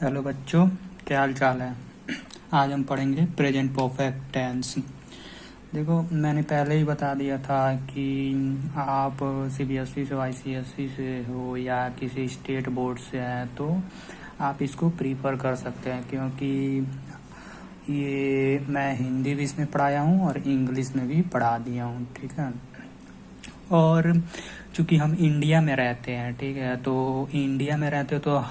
Hello बच्चों, क्या हाल चाल है। आज हम पढ़ेंगे प्रेजेंट परफेक्ट टेंस। देखो, मैंने पहले ही बता दिया था कि आप सीबीएसई से आईसीएसई से हो या किसी स्टेट बोर्ड से हैं तो आप इसको प्रीफर कर सकते हैं, क्योंकि ये मैं हिंदी भी इसमें पढ़ाया हूँ और इंग्लिश में भी पढ़ा दिया हूँ। ठीक है। और चूंकि हम इंडिया में रहते हैं, ठीक है, तो इंडिया में रहते तो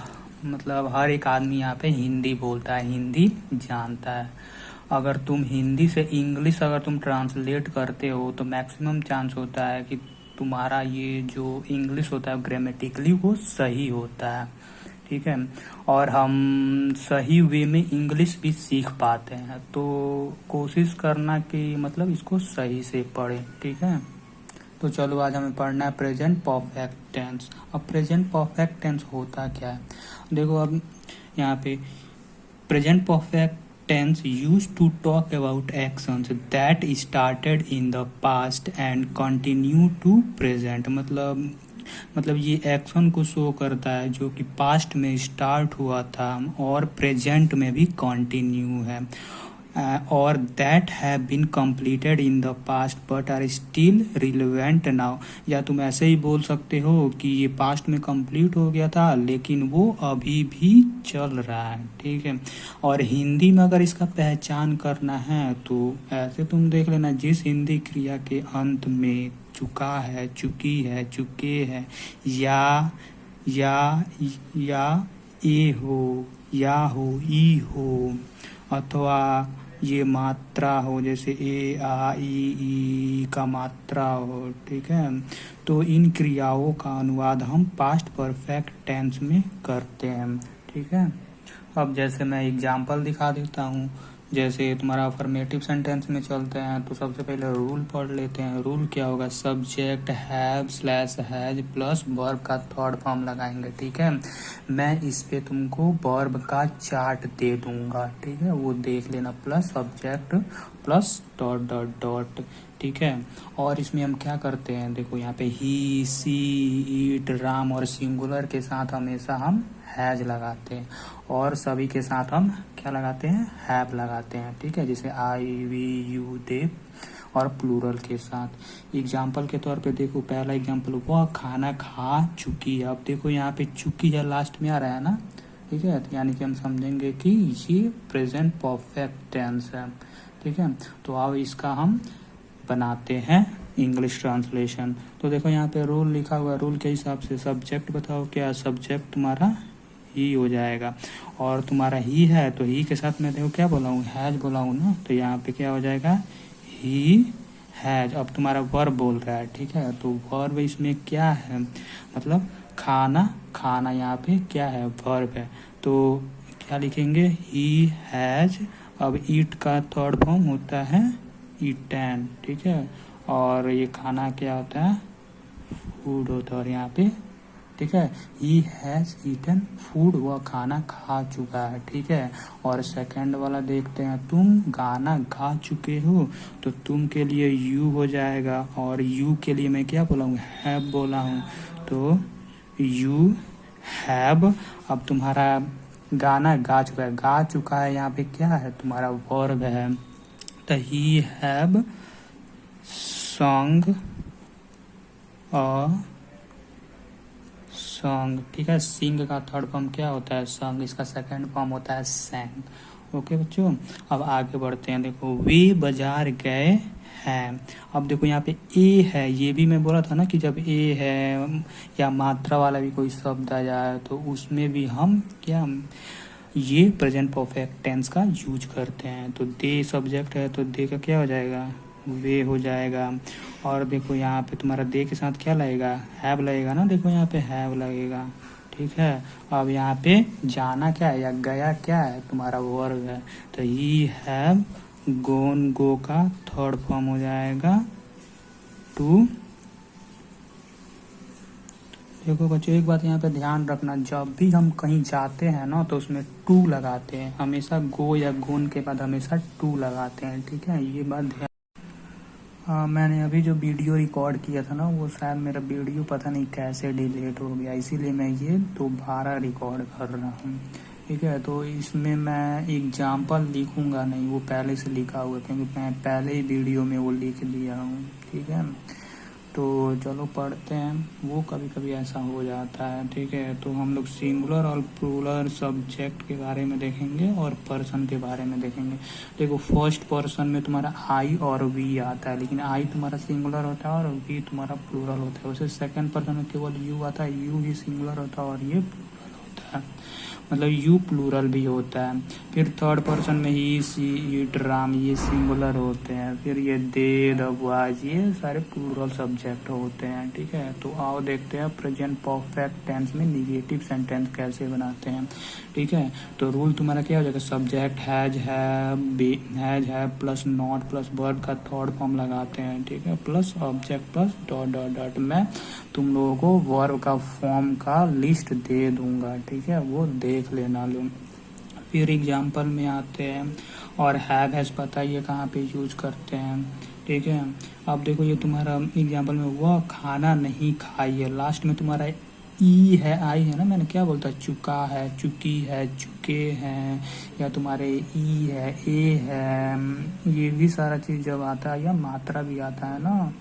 मतलब हर एक आदमी यहाँ पे हिंदी बोलता है, हिंदी जानता है। अगर तुम हिंदी से इंग्लिश अगर तुम ट्रांसलेट करते हो तो मैक्सिमम चांस होता है कि तुम्हारा ये जो इंग्लिश होता है ग्रामेटिकली वो सही होता है। ठीक है। और हम सही वे में इंग्लिश भी सीख पाते हैं, तो कोशिश करना कि मतलब इसको सही से पढ़ें। ठीक है। तो चलो, आज हमें पढ़ना है प्रेजेंट परफेक्ट टेंस। अब प्रेजेंट परफेक्ट टेंस होता क्या है, देखो। अब यहाँ पे present perfect tense use to talk about actions that started in the past and continue to present. मतलब ये एक्शन को शो करता है जो कि पास्ट में स्टार्ट हुआ था और प्रेजेंट में भी कंटिन्यू है, और that have been completed in the past but are still relevant now. या तुम ऐसे ही बोल सकते हो कि ये पास्ट में कंप्लीट हो गया था लेकिन वो अभी भी चल रहा है। ठीक है। और हिंदी में अगर इसका पहचान करना है तो ऐसे तुम देख लेना, जिस हिंदी क्रिया के अंत में चुका है, चुकी है, चुके हैं, या या ए हो, या हो, ई हो, अथवा ये मात्रा हो, जैसे ए आ ई का मात्रा हो। ठीक है। तो इन क्रियाओं का अनुवाद हम पास्ट परफेक्ट टेंस में करते हैं। ठीक है। अब जैसे मैं एग्जांपल दिखा देता हूँ। जैसे तुम्हारा अफर्मेटिव सेंटेंस में चलते हैं तो सबसे पहले रूल पढ़ लेते हैं। रूल क्या होगा, subject have slash has plus verb का थर्ड फॉर्म लगाएंगे। ठीक है। मैं इस पे तुमको वर्ब का चार्ट दे दूंगा, ठीक है, वो देख लेना। Plus subject plus dot dot dot. ठीक है। और इसमें हम क्या करते हैं, देखो यहाँ पे ही, सी, ईट, राम और सिंगुलर के साथ हमेशा हम हैज लगाते हैं, और सभी के साथ हम क्या लगाते हैं, हैव लगाते हैं। ठीक है। जैसे आई, वी, यू, दे, और प्लूरल के साथ। एग्जाम्पल के तौर पे देखो, पहला एग्जाम्पल, वह खाना खा चुकी है। अब देखो यहाँ पे चुकी है लास्ट में आ रहा है ना। ठीक है। तो यानी कि हम समझेंगे कि ये प्रेजेंट परफेक्ट टेंस है। ठीक है। तो अब इसका हम बनाते हैं इंग्लिश ट्रांसलेशन। तो देखो यहाँ पे रूल लिखा हुआ है। रूल के हिसाब से सब्जेक्ट बताओ क्या, सब्जेक्ट तुम्हारा ही हो जाएगा, और तुम्हारा ही है तो ही के साथ मैं देखो क्या बोला हूँ, हैज बोला हूँ ना, तो यहाँ पे क्या हो जाएगा, ही हैज। अब तुम्हारा वर्ब बोल रहा है। ठीक है। तो वर्ब इसमें क्या है, मतलब खाना, खाना यहाँ पे क्या है, वर्ब है। तो क्या लिखेंगे, ही हैज। अब ईट का थर्ड फॉर्म होता है ईटन। ठीक है। और ये खाना क्या होता है, फूड होता है। और यहाँ पे ठीक है, ही हैज ईटन फूड, वह खाना खा चुका है। ठीक है। और सेकंड वाला देखते हैं, तुम गाना गा चुके हो, तो तुम के लिए यू हो जाएगा, और यू के लिए मैं क्या बोला हूँ, हैव बोला हूँ, तो यू हैव। अब तुम्हारा गाना गा चुका है, गा चुका है यहाँ पे क्या है, तुम्हारा वर्ब है, तो ही हैव सॉन्ग सॉन्ग। ठीक है। सिंग का थर्ड फॉर्म क्या होता है, सॉन्ग। इसका सेकंड फॉर्म होता है सैंग। ओके बच्चों, अब आगे बढ़ते हैं। देखो, वे बाजार गए हैं। अब देखो यहाँ पे ए है, ये भी मैं बोला था ना कि जब ए है या मात्रा वाला भी कोई शब्द आ जाए तो उसमें भी हम क्या, ये प्रेजेंट परफेक्ट टेंस का यूज करते हैं। तो दे सब्जेक्ट है तो दे का क्या हो जाएगा, वे हो जाएगा। और देखो यहाँ पे तुम्हारा दे के साथ क्या लगेगा, हैव लगेगा ना। देखो यहाँ पे हैव लगेगा। ठीक है। अब यहाँ पे जाना क्या है या गया क्या है, तुम्हारा वर्ब है, तो ही हैव गोन, गो का थर्ड फॉर्म हो जाएगा टू। देखो बच्चों, एक बात यहाँ पे ध्यान रखना, जब भी हम कहीं जाते हैं ना तो उसमें टू लगाते हैं हमेशा, गो या गोन के बाद हमेशा टू लगाते हैं। ठीक है, ये बात ध्यान। मैंने अभी जो वीडियो रिकॉर्ड किया था ना, वो शायद मेरा वीडियो पता नहीं कैसे डिलीट हो गया, इसीलिए मैं ये दोबारा रिकॉर्ड कर रहा हूँ। ठीक है। तो इसमें मैं एग्जाम्पल लिखूंगा नहीं, वो पहले से लिखा हुआ है, क्योंकि मैं पहले ही वीडियो में वो लिख दिया हूँ। ठीक है, तो चलो पढ़ते हैं। वो कभी कभी ऐसा हो जाता है। ठीक है, तो हम लोग सिंगुलर और प्लूरल सब्जेक्ट के बारे में देखेंगे और पर्सन के बारे में देखेंगे। देखो फर्स्ट पर्सन में तुम्हारा आई और वी आता है, लेकिन आई तुम्हारा सिंगुलर होता है और वी तुम्हारा प्लूरल होता है। वैसे सेकंड पर्सन में केवल यू आता है, यू ही सिंगुलर होता है और ये प्लूरल होता है, मतलब यू प्लूरल भी होता है। फिर थर्ड पर्सन में ही, सी, इट, राम, ये सिंगुलर होते हैं। फिर ये दे, द, वाज, ये सारे प्लूरल सब्जेक्ट होते हैं। ठीक है, तो आओ देखते हैं प्रेजेंट परफेक्ट टेंस में निगेटिव सेंटेंस कैसे बनाते हैं। ठीक है, तो रूल तुम्हारा क्या हो जाएगा, सब्जेक्ट हैज है प्लस नॉट प्लस वर्ब का थर्ड फॉर्म लगाते हैं। ठीक है, plus object plus dot dot dot. मैं तुम लोगों को वर्ब का फॉर्म का लिस्ट दे दूंगा। ठीक है, वो देख लेना लो। फिर एग्जाम्पल में आते हैं, और हैज पता ये कहाँ पे यूज करते हैं। ठीक है, अब देखो ये तुम्हारा एग्जाम्पल में वह खाना नहीं खाई है, लास्ट में तुम्हारा ई है, आई है ना, मैंने क्या बोलता, चुका है, चुकी है, चुके हैं, या तुम्हारे ई है, ए है, ये भी सारा चीज जब आता है, या मात्रा भी आता है ना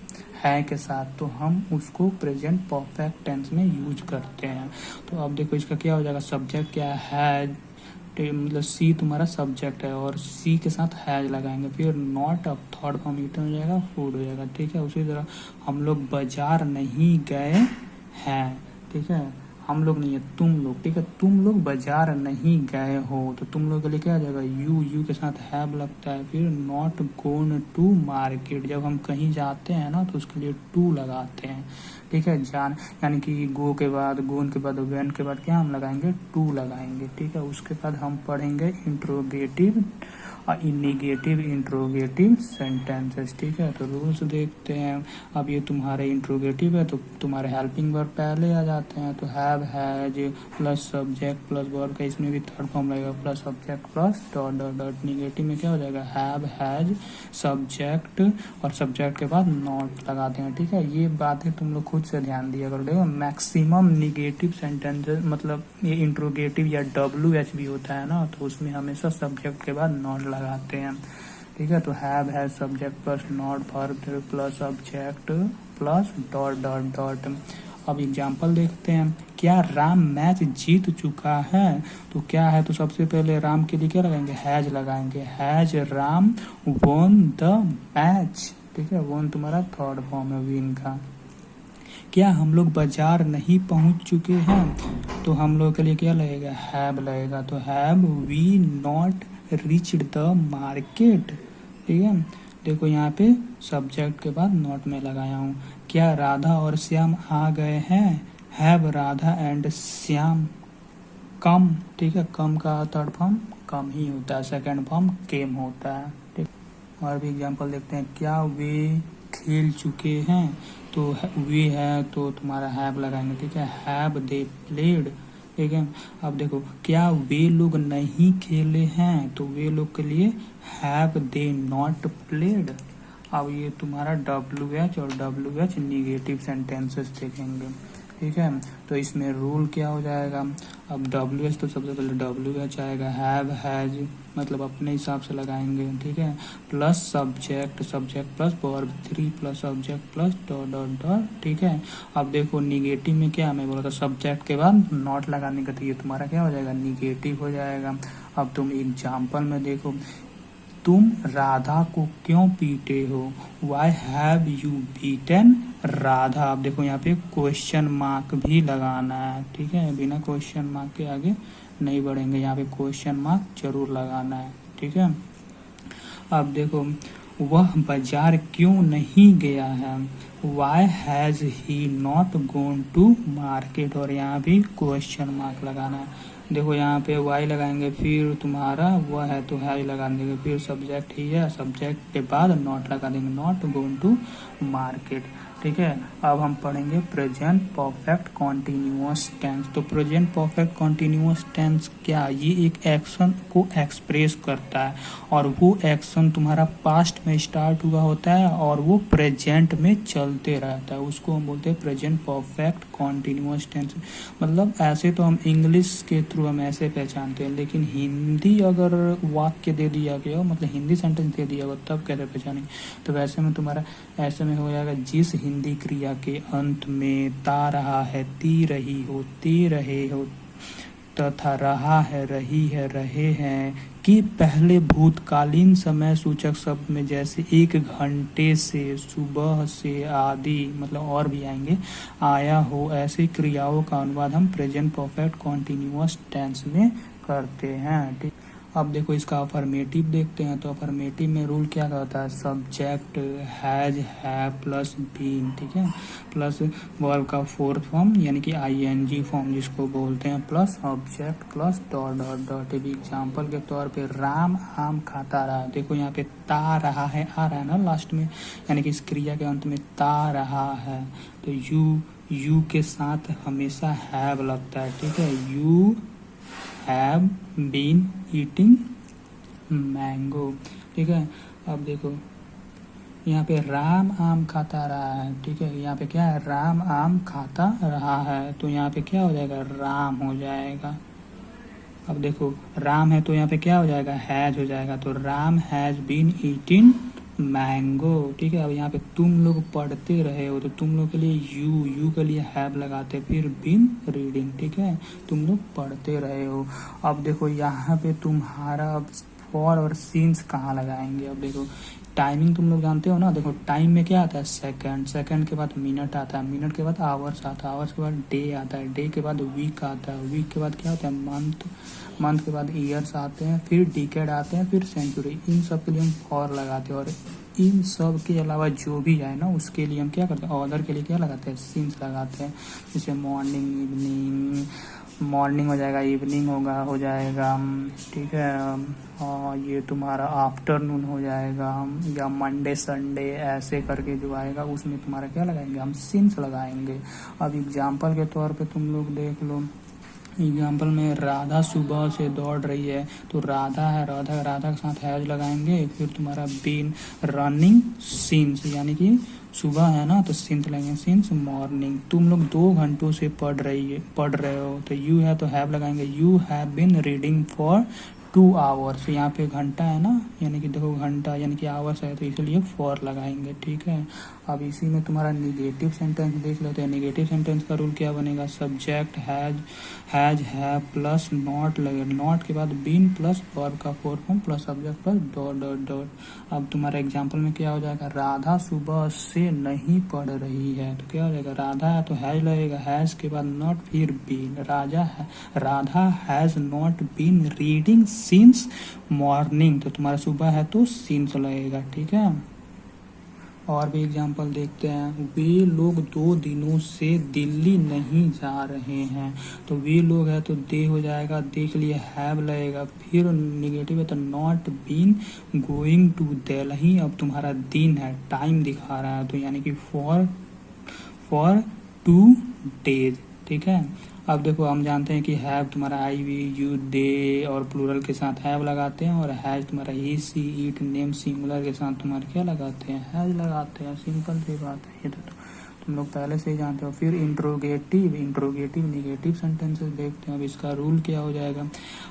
है के साथ, तो हम उसको प्रेजेंट परफेक्ट टेंस में यूज करते हैं। तो अब देखो इसका क्या हो जाएगा, सब्जेक्ट क्या है, मतलब सी तुम्हारा सब्जेक्ट है और सी के साथ हैज लगाएंगे। फिर नॉट, अब थर्ड फॉर्म ईटन हो जाएगा, फूड हो जाएगा। ठीक है, उसी तरह हम लोग बाजार नहीं गए हैं। ठीक है, हम लोग नहीं है, तुम लोग। ठीक है, तुम लोग बाजार नहीं गए हो, तो तुम लोग के लिए क्या आ जाएगा, यू के साथ हैव लगता है। फिर नॉट गोन टू मार्केट, जब हम कहीं जाते हैं ना तो उसके लिए टू लगाते हैं। ठीक है, जान यानी कि गोन के बाद वेन के बाद क्या हम लगाएंगे, टू लगाएंगे। ठीक है, उसके बाद हम पढ़ेंगे इंट्रोगेटिव और निगेटिव इंट्रोगेटिव सेंटेंसेस। ठीक है, तो रूल्स देखते हैं। अब ये तुम्हारे इंट्रोगेटिव है, तो तुम्हारे हेल्पिंग वर्ब पहले आ जाते हैं। तो have, has plus subject plus verb का, इसमें भी थर्ड फॉर्म लगेगा, plus subject plus dot dot dot. Negative में क्या हो जाएगा, हैव, हैज, सब्जेक्ट और सब्जेक्ट के बाद नॉट लगाते हैं। ठीक है, ये बातें तुम लोग खुद से ध्यान दिया करो। देखो मैक्सिमम निगेटिव सेंटेंसेस, मतलब ये इंट्रोगेटिव या WH भी होता है ना, तो उसमें हमेशा सब्जेक्ट के बाद नॉट लगाते हैं। ठीक है, तो have, has, subject plus not, verb plus subject plus dot dot dot. अब एग्जाम्पल देखते हैं, क्या राम मैच जीत चुका है, तो क्या है, तो सबसे पहले राम के लिए क्या लगाएंगे, हैज लगाएंगे। Has Ram won the match. ठीक है, वोन तुम्हारा थर्ड फॉर्म है विन का। क्या हम लोग बाजार नहीं पहुंच चुके हैं, तो हम लोग के लिए क्या लगेगा, हैव लगेगा। तो have we not reached the market. ठीक है, देखो यहाँ पे सब्जेक्ट के बाद नॉट में लगाया हूँ। क्या राधा और श्याम आ गए हैं, हैव राधा एंड श्याम कम। ठीक है, कम का थर्ड फॉर्म कम ही होता है, सेकंड फॉर्म केम होता है। ठीक, और भी एग्जांपल देखते हैं, क्या वे खेल चुके हैं, तो वे है तो तुम्हारा हैव लगाएंगे। ठीक है, हैव दे प्लेड। ठीक है, अब देखो क्या वे लोग नहीं खेले हैं, तो वे लोग के लिए हैव दे नॉट प्लेड। अब ये तुम्हारा WH और WH निगेटिव सेंटेंसेस देखेंगे। ठीक है, तो इसमें रूल क्या हो जाएगा, अब WH तो सबसे पहले WH आएगा, हैव, हैज मतलब अपने हिसाब से लगाएंगे। ठीक है, plus subject, subject plus verb 3 plus subject plus dot dot dot. ठीक है, अब देखो निगेटिव में क्या मैं बोला था, सब्जेक्ट के बाद नॉट लगाने का, तो ये तुम्हारा क्या हो जाएगा, निगेटिव हो जाएगा। अब तुम एग्जाम्पल में देखो, तुम राधा को क्यों पीटे हो, why have you beaten Radha. आप देखो यहाँ पे क्वेश्चन मार्क भी लगाना है। ठीक है, बिना क्वेश्चन मार्क के आगे नहीं बढ़ेंगे, यहाँ पे क्वेश्चन मार्क जरूर लगाना है। ठीक है, अब देखो वह बाजार क्यों नहीं गया है, why has he not gone to market, और यहाँ भी क्वेश्चन मार्क लगाना है। देखो यहाँ पे वाई लगाएंगे, फिर तुम्हारा वह है तो है लगा देंगे, फिर सब्जेक्ट ही है, सब्जेक्ट के बाद नॉट लगा देंगे, नॉट गोइंग टू मार्केट। ठीक है। अब हम पढ़ेंगे प्रेजेंट परफेक्ट कॉन्टिन्यूअस टेंस। तो प्रेजेंट परफेक्ट कॉन्टिन्यूअस टेंस क्या, ये एक एक्शन को एक्सप्रेस करता है और वो एक्शन तुम्हारा पास्ट में स्टार्ट हुआ होता है और वो प्रेजेंट में चलते रहता है, उसको हम बोलते हैं प्रेजेंट परफेक्ट कॉन्टिन्यूअस टेंस। मतलब ऐसे तो हम इंग्लिश के थ्रू हम ऐसे पहचानते हैं, लेकिन हिंदी अगर वाक्य दे दिया गया हो, मतलब हिंदी सेंटेंस दे दिया हो, तब कैसे पहचानेंगे। तो वैसे में तुम्हारा ऐसे में हो जाएगा, जिस हिंदी क्रिया के अंत में ता रहा है, ती रही हो, ते रहे हो, तथा रहा है, रही है, रहे हैं कि पहले भूतकालीन समय सूचक शब्द में जैसे 1 घंटे से, सुबह से आदि, मतलब और भी आएंगे, आया हो, ऐसी क्रियाओं का अनुवाद हम प्रेजेंट परफेक्ट कॉन्टिन्यूअस टेंस में करते हैं। ठीक, अब देखो इसका अफर्मेटिव देखते हैं। तो अफर्मेटिव में रूल क्या करता है, subject has, have plus been, ठीक है, प्लस वर्ब का फोर्थ फॉर्म यानी कि आईएनजी फॉर्म जिसको बोलते हैं, plus object plus dot dot dot. Example के तौर पे राम आम खाता रहा, देखो यहाँ पे ता रहा है आ रहा है ना लास्ट में, यानी कि इस क्रिया के अंत में ता रहा है, तो यू के साथ हमेशा हैव लगता है, ठीक है। You have been eating mango, ठीक है। अब देखो यहाँ पे राम आम खाता रहा है, ठीक है, यहाँ पे क्या है, राम आम खाता रहा है, तो यहाँ पे क्या हो जाएगा, राम हो जाएगा। अब देखो राम है तो यहाँ पे क्या हो जाएगा, हैज हो जाएगा, तो Ram has been eating mango, ठीक है। अब यहाँ पे तुम लोग पढ़ते रहे हो, तो तुम लोग के लिए यू के लिए हैव लगाते, फिर बीन रीडिंग, ठीक है, तुम लोग पढ़ते रहे हो। अब देखो यहाँ पे तुम्हारा फॉर और सिंस कहाँ लगाएंगे। अब देखो टाइमिंग तुम लोग जानते हो ना, देखो टाइम में क्या आता है, सेकंड, सेकंड के बाद मिनट आता है, मिनट के बाद आवर्स आता है, आवर्स के बाद डे आता है, डे के बाद वीक आता है, वीक के बाद क्या होता है, मंथ, मंथ के बाद ईयर्स आते हैं, फिर डिकेड आते हैं, फिर सेंचुरी। इन सब के लिए हम फॉर लगाते हैं, और इन सब के अलावा जो भी जाए ना उसके लिए हम क्या करते हैं, ऑर्डर के लिए क्या लगाते हैं, सिंस लगाते हैं। जैसे मॉर्निंग, इवनिंग, मॉर्निंग हो जाएगा, इवनिंग होगा, हो जाएगा, ठीक है, और ये तुम्हारा आफ्टरनून हो जाएगा, या मंडे संडे ऐसे करके जो आएगा उसमें तुम्हारा क्या लगाएंगे, हम सिंस लगाएंगे। अब एग्जाम्पल के तौर पे तुम लोग देख लो, एग्जाम्पल में राधा सुबह से दौड़ रही है, तो राधा है, राधा के साथ हैज लगाएंगे, फिर तुम्हारा बीन रनिंग सिंस, यानी कि सुबह है ना तो सिंस लगेंगे, सिंस मॉर्निंग। तुम लोग 2 घंटों से पढ़ रहे हो, तो यू है तो हैव लगाएंगे, you have been reading for 2 hours, यहाँ पे घंटा है ना, यानी कि देखो घंटा यानी कि आवर्स है, तो इसलिए फॉर लगाएंगे, ठीक है। अब इसी में तुम्हारा निगेटिव सेंटेंस देख लेते हैं। निगेटिव सेंटेंस का रूल क्या बनेगा, subject has have plus not लगे, नॉट के बाद बीन प्लस वर्ब का fourth form plus subject plus dot dot dot. अब तुम्हारा एग्जाम्पल में क्या हो जाएगा, राधा सुबह से नहीं पढ़ रही है, तो क्या हो जाएगा, राधा है तो हैज लगेगा, हैज के बाद नॉट फिर been, Radha has not been reading since morning, तो तुम्हारा सुबह है तो सिंस लगेगा, ठीक है। और भी एग्जाम्पल देखते हैं, वे लोग 2 दिनों से दिल्ली नहीं जा रहे हैं, तो वे लोग है तो दे हो जाएगा, दे के लिए हैव लगेगा, फिर निगेटिव है तो not been going to Delhi. अब तुम्हारा दिन है, टाइम दिखा रहा है, तो यानी कि फॉर 2 डेज, ठीक है। अब देखो हम जानते हैं कि हैव तुम्हारा आई वी यू दे और प्लूरल के साथ हैव लगाते हैं, और हैज तुम्हारा ही सी ईट नेम सिंगुलर के साथ तुम्हारे क्या लगाते हैं, हैज लगाते हैं, सिंपल सी बात है, ये तो तुम लोग पहले से ही जानते हो। फिर इंट्रोगेटिव निगेटिव सेंटेंसेस देखते हैं। अब इसका रूल क्या हो जाएगा,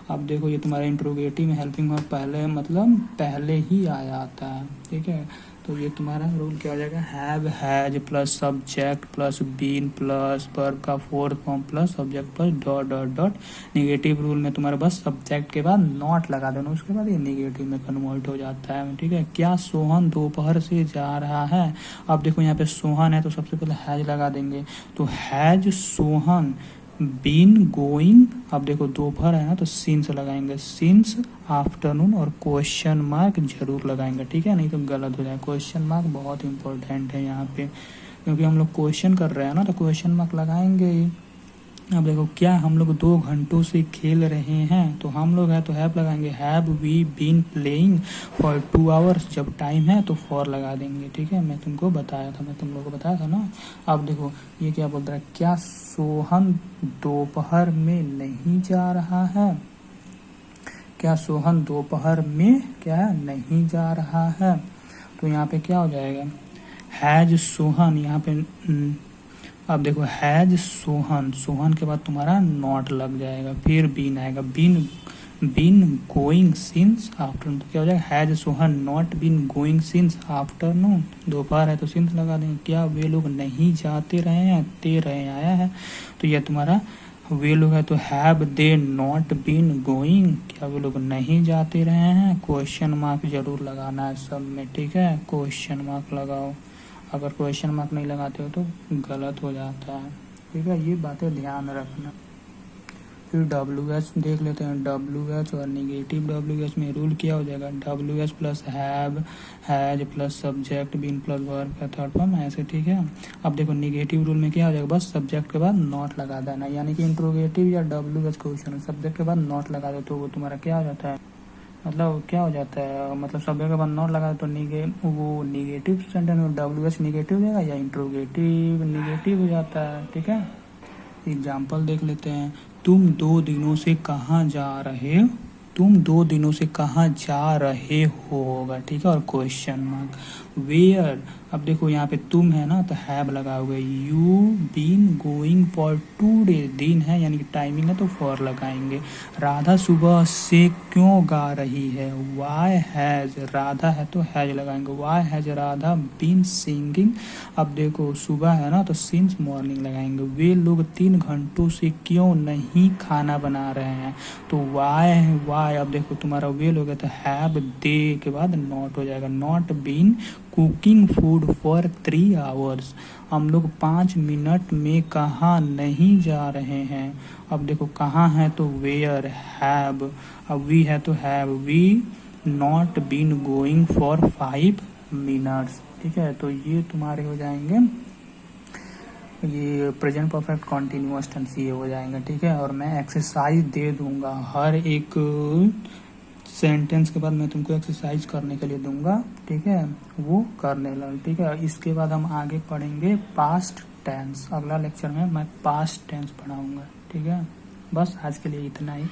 अब देखो ये तुम्हारा इंट्रोगेटिव में हेल्पिंग वर्ब पहले मतलब पहले ही आया आता है, ठीक है, तो ये तुम्हारा रूल क्या हो जाएगा, have has plus subject plus been plus verb का fourth form plus subject plus dot dot dot. Negative rule में तुम्हारा बस सब्जेक्ट के बाद नॉट लगा देना, उसके बाद ये निगेटिव में कन्वर्ट हो जाता है, ठीक है। क्या सोहन दोपहर से जा रहा है, अब देखो यहाँ पे सोहन है तो सबसे पहले हैज लगा देंगे, तो हैज सोहन बीन गोइंग। अब देखो दोपहर है ना तो सिंस लगाएंगे, सिंस आफ्टरनून, और क्वेश्चन मार्क जरूर लगाएंगे, ठीक है, नहीं तो गलत हो जाएगा। क्वेश्चन मार्क बहुत इंपॉर्टेंट है यहाँ पे, क्योंकि हम लोग क्वेश्चन कर रहे हैं ना, तो क्वेश्चन मार्क लगाएंगे। अब देखो क्या हम लोग 2 घंटों से खेल रहे हैं, तो हम लोग है तो हैव लगाएंगे, have we been playing for 2 hours. जब टाइम है तो फॉर लगा देंगे, ठीक है। मैं तुमको बताया था, मैं तुम लोग को बताया था ना। अब देखो ये क्या बोल रहा है, क्या सोहन दोपहर में नहीं जा रहा है, क्या सोहन दोपहर में क्या नहीं जा रहा है। तो यहाँ पे क्या हो जाएगा, हैज सोहन, यहाँ पे अब देखो हैज सोहन, सोहन के बाद तुम्हारा नॉट लग जाएगा, फिर बीन आएगा, been been going since afternoon. तो क्या हो जाएगा, has Sohan not been going since afternoon. दोपहर है तो सिंस लगा देंगे, क्या वे लोग नहीं जाते रहे हैं, ते रहे आया है, तो यह तुम्हारा वे लोग है तो have they not been going, क्या वे लोग नहीं जाते रहे हैं। क्वेश्चन मार्क जरूर लगाना है सब में, ठीक है, क्वेश्चन मार्क लगाओ, अगर क्वेश्चन मार्क नहीं लगाते हो तो गलत हो जाता है, ठीक है, ये बातें ध्यान रखना। फिर WH देख लेते हैं, WH और निगेटिव WH में रूल क्या हो जाएगा, WH plus have, has plus subject, been plus verb का थर्ड फॉर्म, ऐसे, ठीक है। अब देखो निगेटिव रूल में क्या हो जाएगा, बस सब्जेक्ट के बाद नॉट लगा देना, यानी कि इंट्रोगेटिव या WH क्वेश्चन सब्जेक्ट के बाद नॉट लगा दो तो वो तुम्हारा क्या हो जाता है, मतलब क्या हो जाता है, मतलब सब्जेक्ट के बाद नॉट लगा तो वो निगेटिव सेंटेंस में WH निगेटिव हो जाएगा या इंट्रोगेटिव निगेटिव हो जाता है, ठीक है। एग्जाम्पल देख लेते हैं, तुम 2 दिनों से कहाँ जा रहे हो, तुम 2 दिनों से कहाँ जा रहे हो होगा, ठीक है, और क्वेश्चन मार्क। वेयर, अब देखो यहाँ पे तुम है ना तो हैव लगा हुआ, you been going for 2 days, दिन है यानी कि टाइमिंग है तो फॉर लगाएंगे। राधा सुबह से क्यों गा रही है, वाई हैज, राधा है तो हैज लगाएंगे, why has Radha been singing. अब देखो सुबह है ना तो सिंस मॉर्निंग लगाएंगे। वे लोग 3 घंटों से क्यों नहीं खाना बना रहे हैं, तो वाई, अब देखो तुम्हारा वे लोग है तो हैव दे के बाद नॉट हो जाएगा, not been cooking food for 3 hours. हम लोग 5 मिनट में कहाँ नहीं जा रहे हैं, अब देखो कहाँ है तो वेयर, हैव, अब वी है तो have we not been going for 5 minutes, ठीक है। तो ये तुम्हारे हो जाएंगे, ये प्रेजेंट परफेक्ट कॉन्टिन्यूअस टेंस ये हो जाएंगे, ठीक है। और मैं एक्सरसाइज दे दूंगा, हर एक सेंटेंस के बाद मैं तुमको एक्सरसाइज करने के लिए दूंगा, ठीक है, वो करने लग, ठीक है। इसके बाद हम आगे पढ़ेंगे पास्ट टेंस, अगला लेक्चर में मैं पास्ट टेंस पढ़ाऊंगा, ठीक है। बस आज के लिए इतना ही।